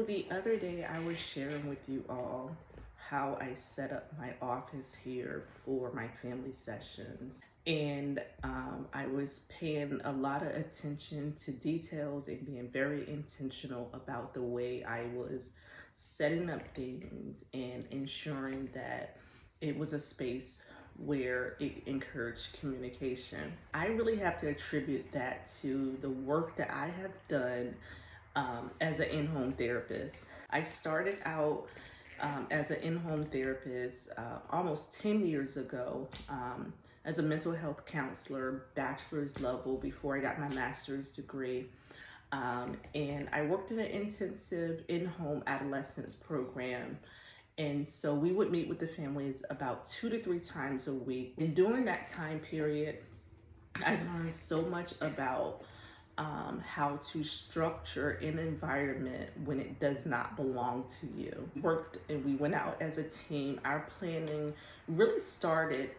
The other day, I was sharing with you all how I set up my office here for my family sessions. And I was paying a lot of attention to details and being very intentional about the way I was setting up things and ensuring that it was a space where it encouraged communication. I really have to attribute that to the work that I have done as an in-home therapist. I started out as an in-home therapist almost 10 years ago as a mental health counselor, bachelor's level, before I got my master's degree. And I worked in an intensive in-home adolescence program. And so we would meet with the families about 2 to 3 times a week. And during that time period, I learned so much about how to structure an environment when it does not belong to you. We worked and we went out as a team. Our planning really started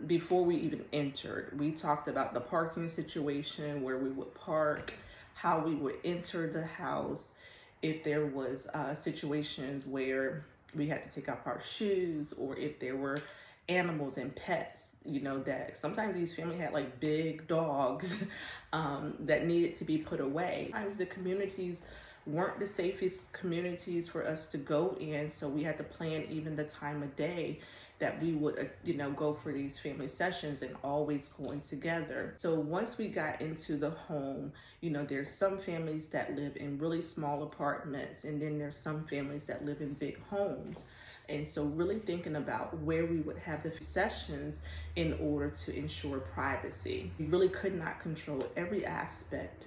before we even entered. We talked about the parking situation, where we would park, how we would enter the house, if there was situations where we had to take off our shoes, or if there were animals and pets, that sometimes these families had like big dogs that needed to be put away. Sometimes the communities weren't the safest communities for us to go in, so we had to plan even the time of day that we would go for these family sessions, and always going together. So once we got into the home, there's some families that live in really small apartments, and then there's some families that live in big homes. And so really thinking about where we would have the sessions in order to ensure privacy. We really could not control every aspect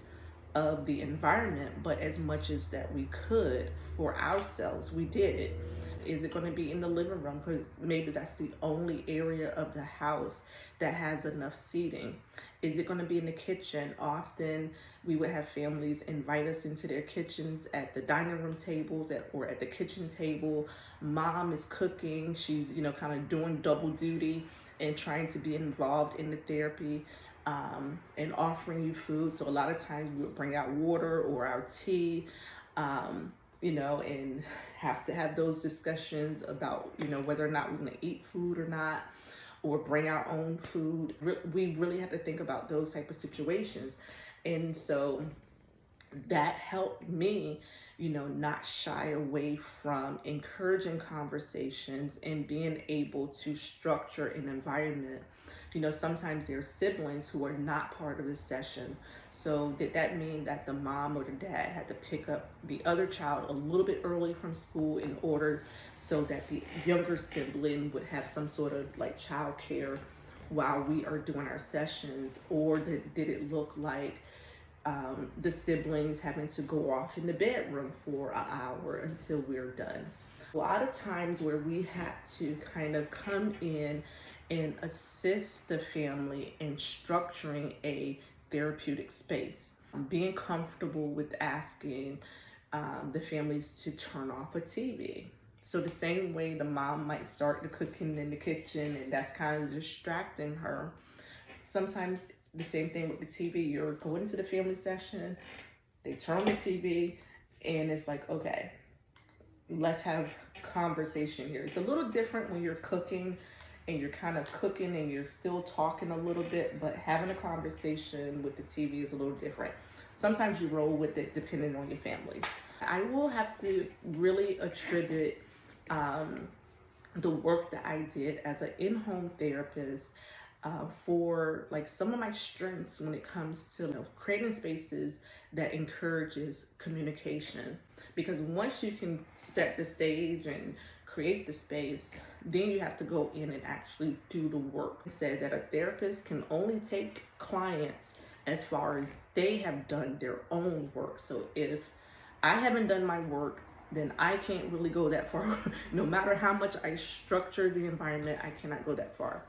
of the environment, but as much as that we could for ourselves, we did it. Is it going to be in the living room? Because maybe that's the only area of the house that has enough seating. Is it going to be in the kitchen? Often we would have families invite us into their kitchens at the dining room tables or at the kitchen table. Mom is cooking. She's, kind of doing double duty and trying to be involved in the therapy and offering you food. So a lot of times we would bring out water or our tea, and have to have those discussions about, whether or not we're going to eat food or not, or bring our own food. We really have to think about those type of situations. And so that helped me, not shy away from encouraging conversations and being able to structure an environment. Sometimes there are siblings who are not part of the session. So did that mean that the mom or the dad had to pick up the other child a little bit early from school in order so that the younger sibling would have some sort of like child care while we are doing our sessions? Or did it look like the siblings having to go off in the bedroom for an hour until we're done? A lot of times where we had to kind of come in and assist the family in structuring a therapeutic space, being comfortable with asking the families to turn off a TV. So the same way the mom might start the cooking in the kitchen, and that's kind of distracting her. Sometimes the same thing with the TV. You're going to the family session, they turn on the TV, and it's like, okay, let's have conversation here. It's a little different when you're cooking and you're kind of cooking and you're still talking a little bit, but having a conversation with the TV is a little different. Sometimes you roll with it depending on your families. I will have to really attribute the work that I did as an in-home therapist for like some of my strengths when it comes to creating spaces that encourages communication. Because once you can set the stage and create the space, then you have to go in and actually do the work. I said that a therapist can only take clients as far as they have done their own work. So if I haven't done my work, then I can't really go that far. No matter how much I structure the environment, I cannot go that far.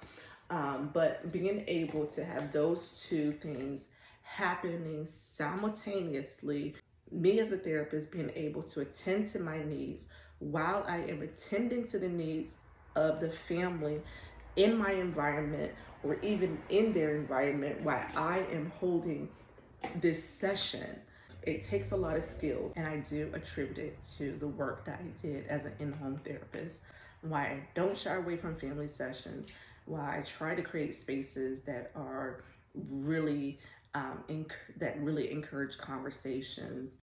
But being able to have those two things happening simultaneously, me as a therapist being able to attend to my needs while I am attending to the needs of the family in my environment, or even in their environment while I am holding this session. it takes a lot of skills, and I do attribute it to the work that I did as an in-home therapist. Why I don't shy away from family sessions, why I try to create spaces that are really that really encourage conversations